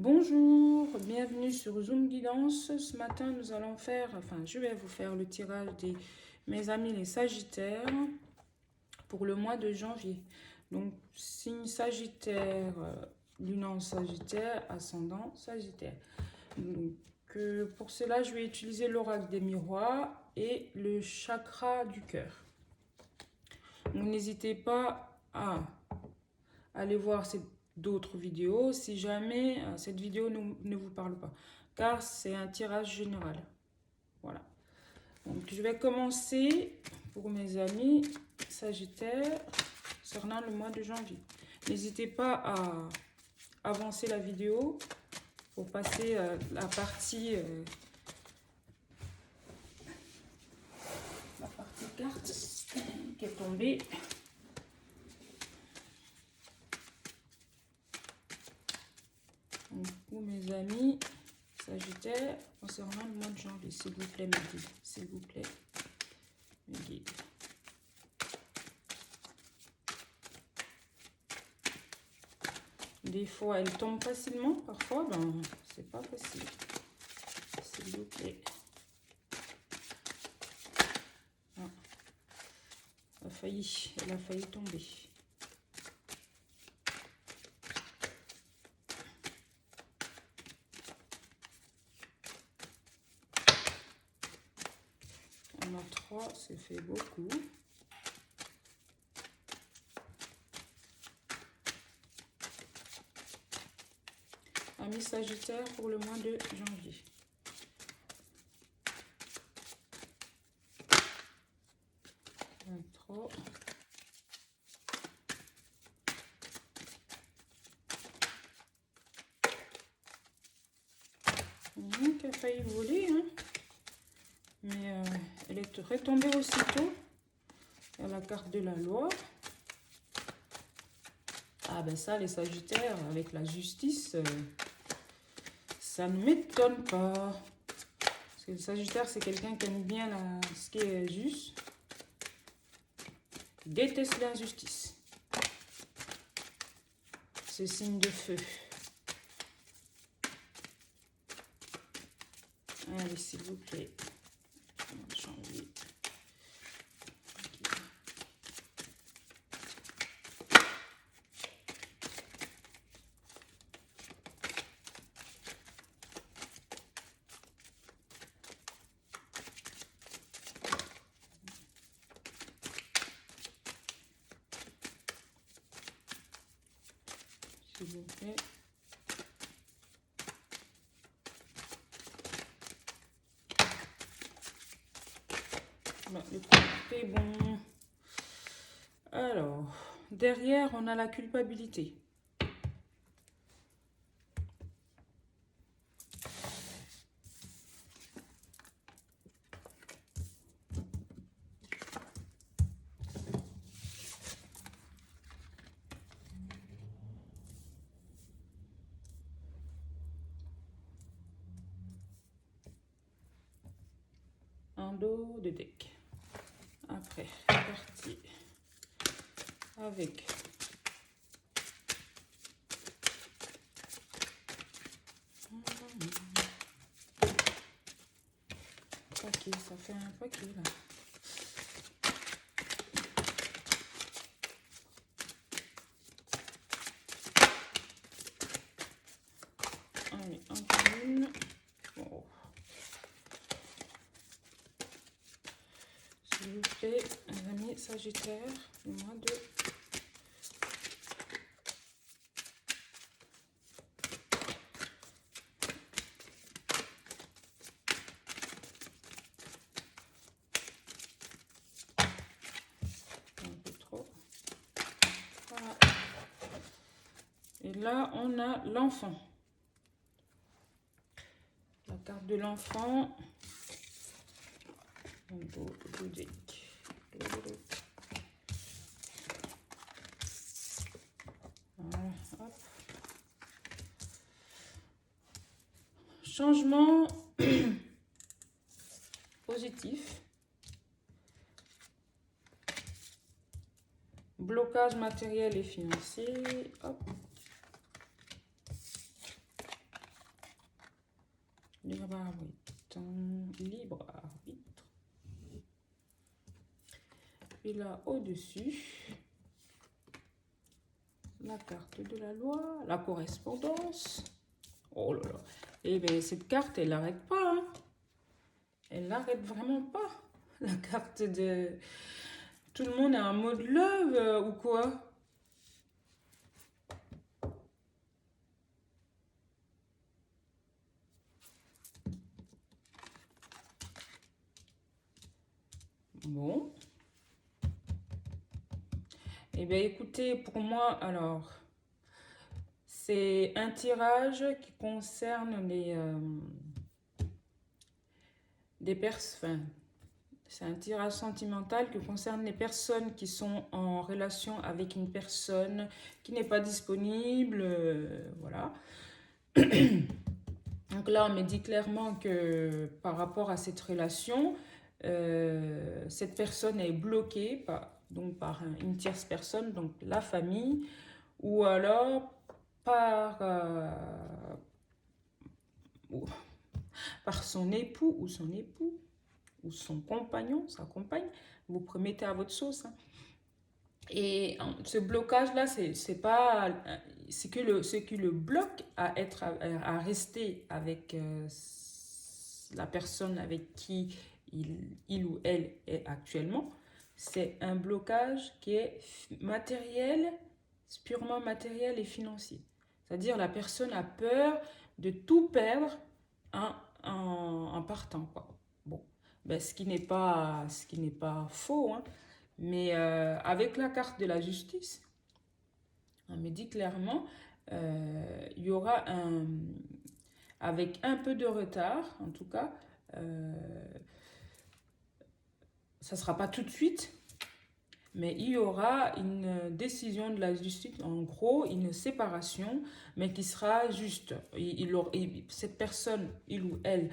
Bonjour, bienvenue sur Zoom Guidance. Ce matin, nous allons faire, je vais vous faire le tirage de mes amis les Sagittaires pour le mois de janvier. Donc, signe Sagittaire, lune en Sagittaire, ascendant Sagittaire. Donc, pour cela, je vais utiliser l'oracle des miroirs et le chakra du cœur. Donc, n'hésitez pas à aller voir d'autres vidéos si jamais cette vidéo ne vous parle pas, car c'est un tirage général. Voilà. Donc, je vais commencer pour mes amis Sagittaire concernant le mois de janvier. N'hésitez pas à avancer la vidéo pour passer la partie carte qui est tombée. Donc, pour mes amis Sagittaire concernant le mois de janvier, s'il vous plaît, mes guides, s'il vous plaît, mes guides. Des fois, elle tombe facilement, parfois, ben, c'est pas facile. S'il vous plaît. Ah. Elle a failli tomber. On a 3, c'est fait beaucoup. Amis Sagittaire pour le mois de janvier. Trop. Qui a failli voler, hein. Mais elle est retombée aussitôt. Il y a la carte de la loi. Ah ben ça, les Sagittaires, avec la justice, ça ne m'étonne pas. Parce que le Sagittaire, c'est quelqu'un qui aime bien ce qui est juste. Il déteste l'injustice. C'est signe de feu. Allez, s'il vous plaît. Janvier. S'il vous plaît. Bon, le coup est bon. Alors, derrière, on a la culpabilité. Un dos de deck. Après, parti avec paquet, ça fait un paquet là. Allez, encore une. Bon. S'il vous plaît, les amis Sagittaire, le mois de et là, on a l'enfant. La carte de l'enfant. Voilà, hop. Changement positif. Blocage matériel et financier. Hop. Libre arbitre. Libre arbitre. Et là, au-dessus, la carte de la loi, la correspondance. Oh là là. Et bien, cette carte, elle n'arrête pas. Hein. Elle n'arrête vraiment pas. La carte de... Tout le monde est en mode love ou quoi? Bon. Eh bien, écoutez, pour moi, alors, c'est un tirage qui concerne des personnes. C'est un tirage sentimental qui concerne les personnes qui sont en relation avec une personne qui n'est pas disponible. Voilà. Donc là, on me dit clairement que par rapport à cette relation, cette personne est bloquée par une tierce personne, donc la famille, ou alors ou- par son époux ou son époux, ou son compagnon, sa compagne. Vous mettez à votre sauce. Hein. Et ce blocage-là, c'est que ce qui le bloque à rester avec la personne avec qui il ou elle est actuellement. C'est un blocage qui est matériel, purement matériel et financier. C'est-à-dire la personne a peur de tout perdre en partant, quoi. Bon, ben, ce qui n'est pas faux, hein. Mais avec la carte de la justice, on me dit clairement, il y aura avec un peu de retard, en tout cas, ça ne sera pas tout de suite, mais il y aura une décision de la justice, en gros, une séparation, mais qui sera juste. Cette personne, il ou elle,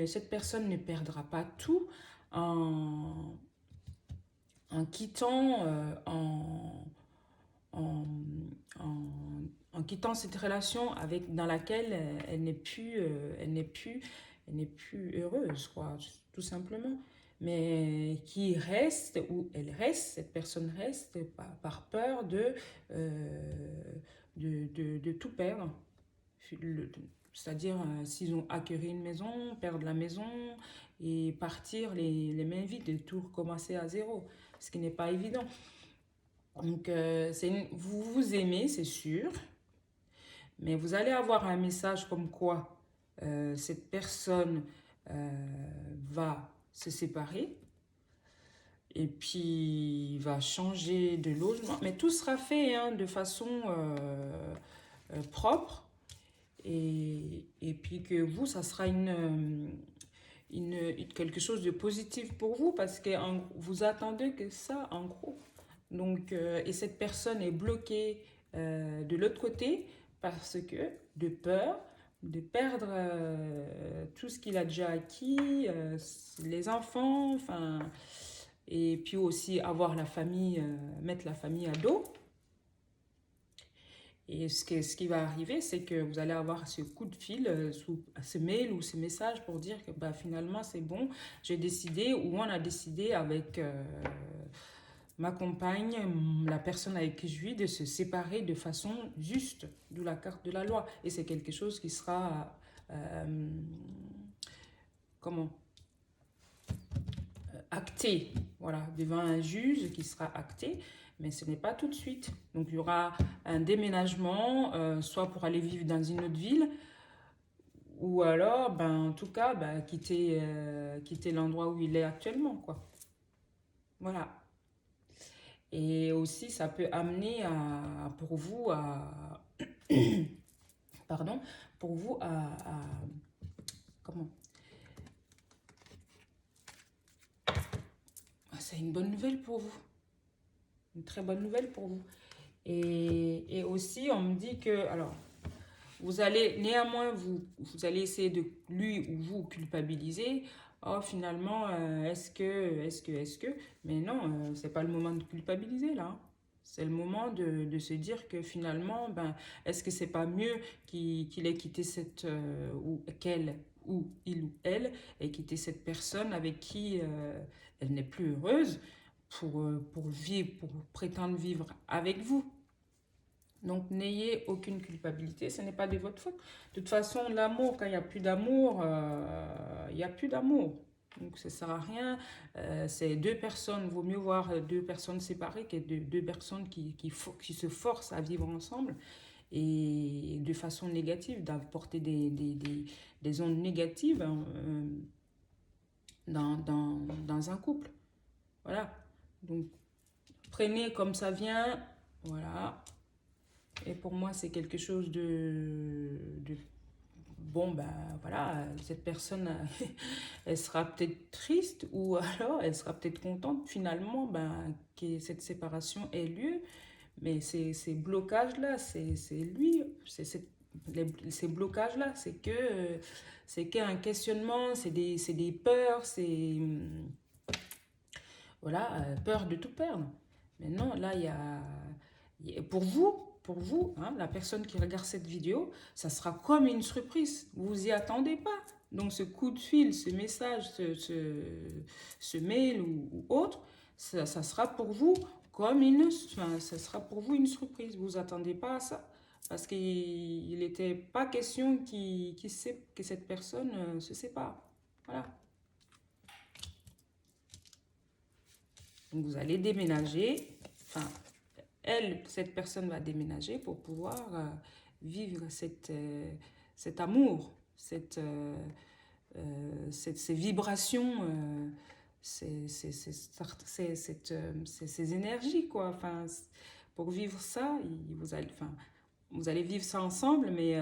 cette personne ne perdra pas tout en quittant, en, en, en quittant cette relation dans laquelle elle n'est plus, elle n'est plus heureuse, quoi, tout simplement. Mais qui reste, ou elle reste, cette personne reste par peur de tout perdre. C'est-à-dire, s'ils ont acquis une maison, perdre la maison et partir les mains vides et tout recommencer à zéro, ce qui n'est pas évident. Donc, vous vous aimez, c'est sûr, mais vous allez avoir un message comme quoi cette personne va se séparer et puis va changer de logement. Mais tout sera fait hein, de façon propre et puis que vous, ça sera quelque chose de positif pour vous parce que vous attendez que ça, en gros. Donc, et cette personne est bloquée de l'autre côté parce que de peur de perdre tout ce qu'il a déjà acquis, les enfants, enfin, et puis aussi avoir la famille, mettre la famille à dos. Et ce qui va arriver, c'est que vous allez avoir ce coup de fil, ce mail ou ce message pour dire que bah, finalement c'est bon, j'ai décidé ou on a décidé avec ma compagne, la personne avec qui je vis, de se séparer de façon juste, d'où la carte de la loi. Et c'est quelque chose qui sera, comment acté, voilà, devant un juge qui sera acté, mais ce n'est pas tout de suite. Donc il y aura un déménagement, soit pour aller vivre dans une autre ville, ou alors, ben, en tout cas, ben, quitter l'endroit où il est actuellement, quoi. Voilà. Et aussi, ça peut amener pour vous pardon, pour vous comment c'est une bonne nouvelle pour vous. Une très bonne nouvelle pour vous. Et aussi, on me dit que, alors, vous allez, néanmoins, vous allez essayer de lui ou vous culpabiliser. Oh, finalement, est-ce que, mais non, c'est pas le moment de culpabiliser là. Hein. C'est le moment de se dire que finalement, ben, est-ce que c'est pas mieux qu'il ait quitté cette, ou qu'elle, ou il ou elle, ait quitté cette personne avec qui elle n'est plus heureuse pour vivre, pour prétendre vivre avec vous. Donc, n'ayez aucune culpabilité, ce n'est pas de votre faute. De toute façon, l'amour, quand il n'y a plus d'amour, il n'y a plus d'amour. Donc, ça ne sert à rien. C'est deux personnes, vaut mieux voir deux personnes séparées que deux personnes qui se forcent à vivre ensemble et de façon négative, d'apporter des ondes négatives hein, dans un couple. Voilà. Donc, prenez comme ça vient. Voilà. Et pour moi, c'est quelque chose de bon, ben voilà, cette personne, elle sera peut-être triste ou alors elle sera peut-être contente finalement ben, que cette séparation ait lieu. Mais ces blocages-là, c'est lui, ces blocages-là, c'est qu'un questionnement, c'est des peurs, voilà, peur de tout perdre. Mais non, là, pour vous hein, la personne qui regarde cette vidéo, ça sera comme une surprise. Vous vous y attendez pas. Donc, ce coup de fil, ce message, ce mail ou autre, ça sera pour vous comme enfin, ça sera pour vous une surprise. Vous vous attendez pas à ça. Parce qu'il n'était pas question que cette personne se sépare. Voilà. Donc, vous allez déménager. Enfin, cette personne va déménager pour pouvoir vivre cet amour, ces vibrations, ces énergies, quoi. Enfin, pour vivre ça, vous allez vivre ça ensemble, mais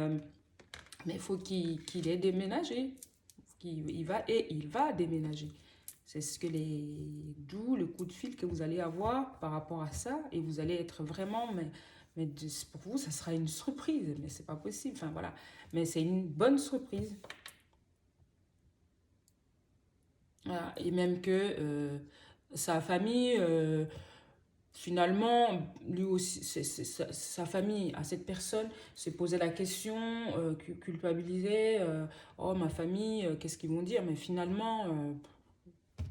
il faut qu'il ait déménagé. Il va déménager. C'est ce que d'où le coup de fil que vous allez avoir par rapport à ça et vous allez être vraiment, mais pour vous, ça sera une surprise, mais c'est pas possible. Enfin voilà, mais c'est une bonne surprise. Voilà. Et même que sa famille, finalement, lui aussi, sa famille, à cette personne, se posait la question, culpabilisait, oh ma famille, qu'est-ce qu'ils vont dire? Mais finalement,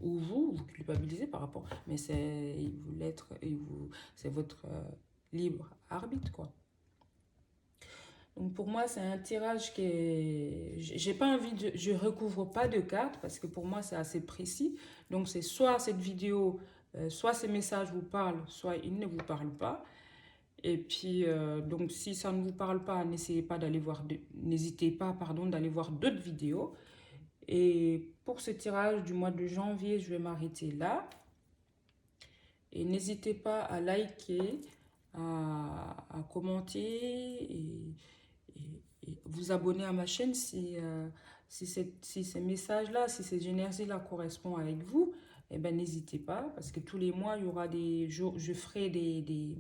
ou vous culpabilisez par rapport. Mais c'est votre libre arbitre, quoi. Donc pour moi, c'est un tirage qui est... J'ai pas envie de... Je recouvre pas de cartes parce que pour moi, c'est assez précis. Donc c'est soit cette vidéo, soit ces messages vous parlent, soit ils ne vous parlent pas. Et puis, donc si ça ne vous parle pas, n'hésitez pas, pardon, d'aller voir d'autres vidéos. Et pour ce tirage du mois de janvier, je vais m'arrêter là. Et n'hésitez pas à liker, à commenter et vous abonner à ma chaîne si ces messages-là, si ces énergies-là correspondent avec vous. Eh ben, n'hésitez pas, parce que tous les mois, il y aura des jours, je ferai des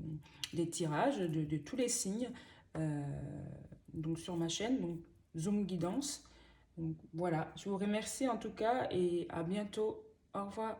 tirages de tous les signes donc sur ma chaîne, donc Zoom Guidance. Donc, voilà, je vous remercie en tout cas et à bientôt. Au revoir.